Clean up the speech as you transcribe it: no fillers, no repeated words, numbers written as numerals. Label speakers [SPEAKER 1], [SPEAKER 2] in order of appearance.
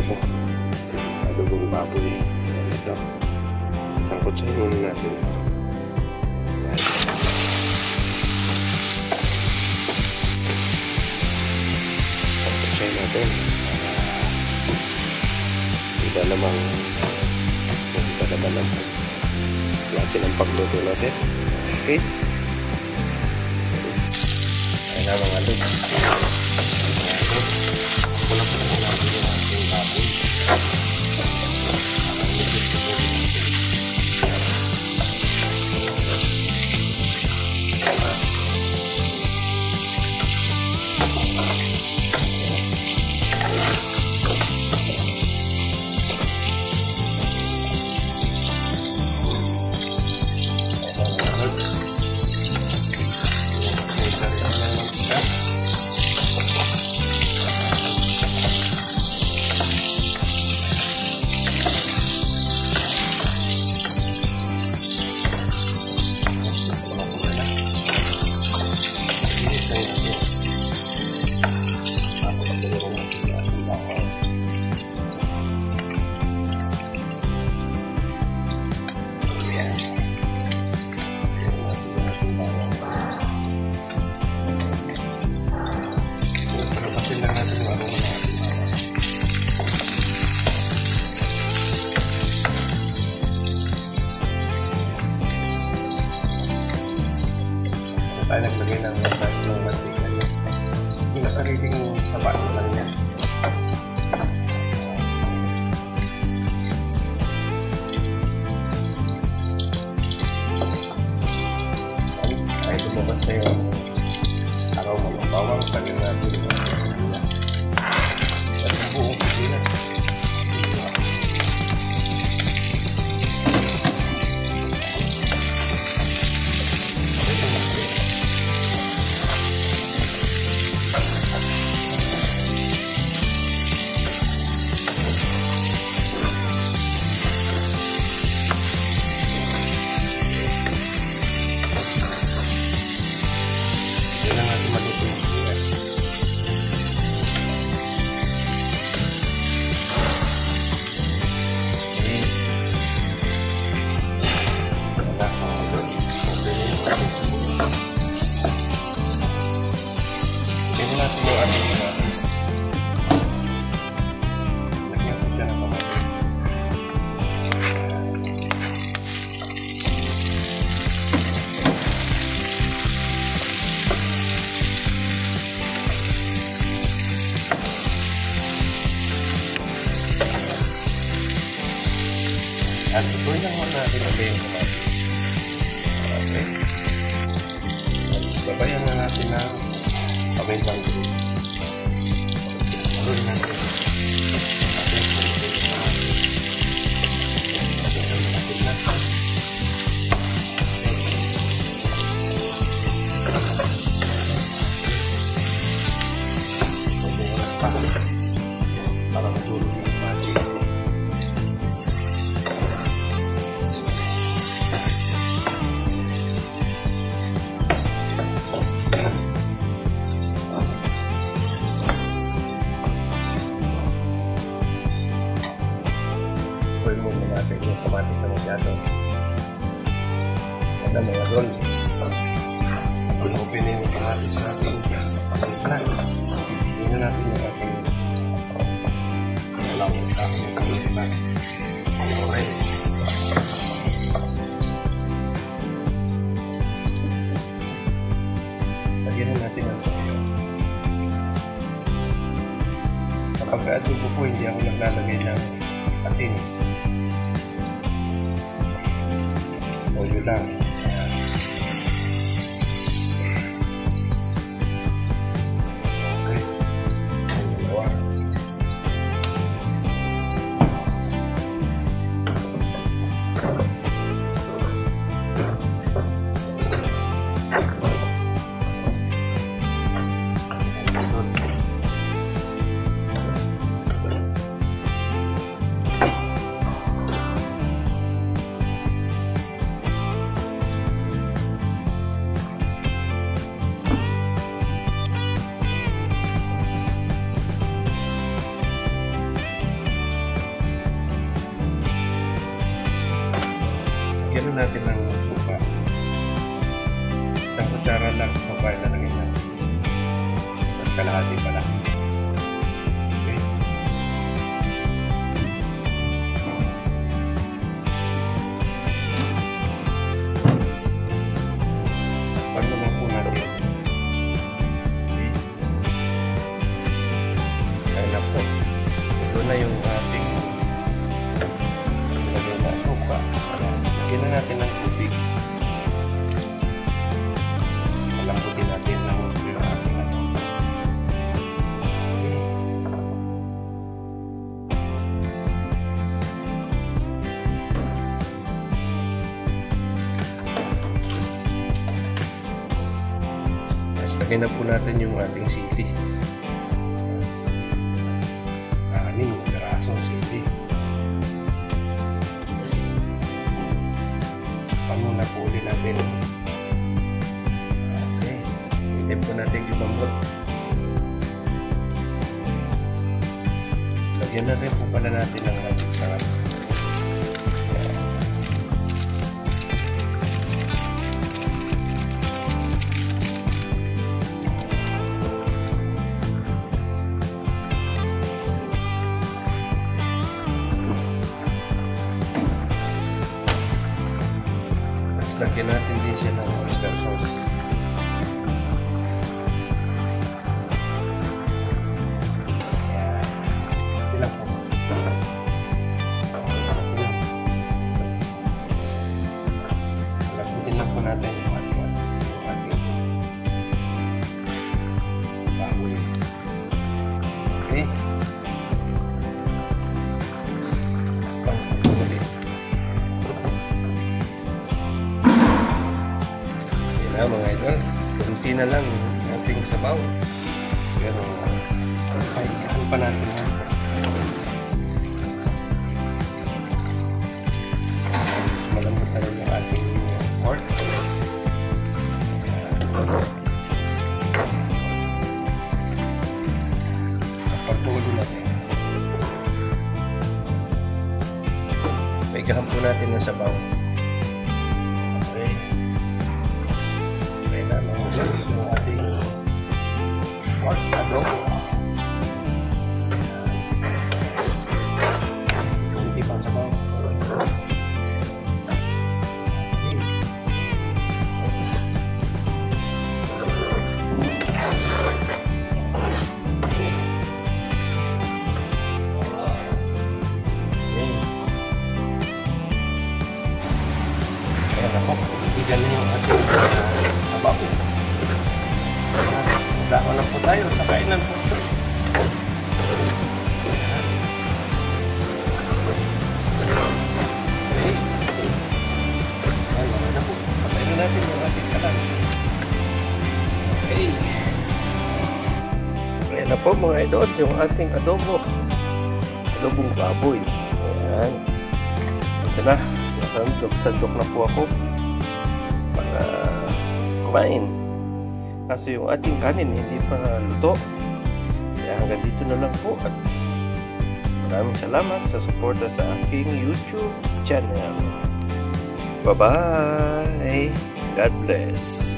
[SPEAKER 1] adobo. Adobong baboy. Ito. Sangkutsahin muna natin. Sangkutsahin natin. Iba naman ang klase ng pagluto natin. Okay. Ayan na mga lods. Wala po na natin yung ating baboy. Tayo naglagay ng mantika niya. Yung nakariting sabat lang niya. Ay lumabas na yung araw mga bawang kanyang natin at yung buong kusina. At ito lang muna natin natin yung kamatis. Okay. Babayan na natin ng pamintang gulay. Gulay natin. Para matulog yung kamatis. Muna natin yung kamatis na masyado at ang mga rolls. Pag-open na yung kamatis natin pag-plan yun natin yung ating alawang sa aking kamulitan orange. Lagyan na natin ang toyo. Kapag adobo po hindi ako naglalagay ng asin. Toyo lang. Okay. Ang dalawa. natin ng suka. Isang kutsara lang suka ilalagay natin. At kalahati pala. Okay. Pag naman po natin. Okay. Kaya na po. Ito na yung ating lagay na suka. Lagyan na natin ng tubig. Malambutin natin ng gusto yung ating ano. Okay. Tapos lagyan na po natin yung ating sili. 6 na pirasong sili. Pamuna po ulit natin. Okay. Itip po natin yung bambot. Lagyan natin po pala natin ng magic sarap. Lagyan natin din siya ng oyster sauce. Ayan. Ilan po. Lagutin lang po natin yung ating baboy. Okay. Mga idol, kunti na lang ating sabaw, pero kailangan pa natin yan. Malambot na rin yung ating pork. Pagpulo natin, paigahan po natin ng sabaw. Yung ating pork adobo. Kunti pang sabaw. Kaya na po, igan na yung ating sabaw. Dako na po tayo sa kainan po. Okay. Ay, wala na po. Patayin na natin yung ating kalan. Okay. Ayan na po mga idol, yung ating adobo. Adobong baboy. Ayan. Ito na. Sandok na po ako para kumain. Kasi yung ating kanin hindi pa luto. Kaya hanggang dito na lang po at maraming salamat sa suporta sa aking YouTube channel. Bye-bye! God bless!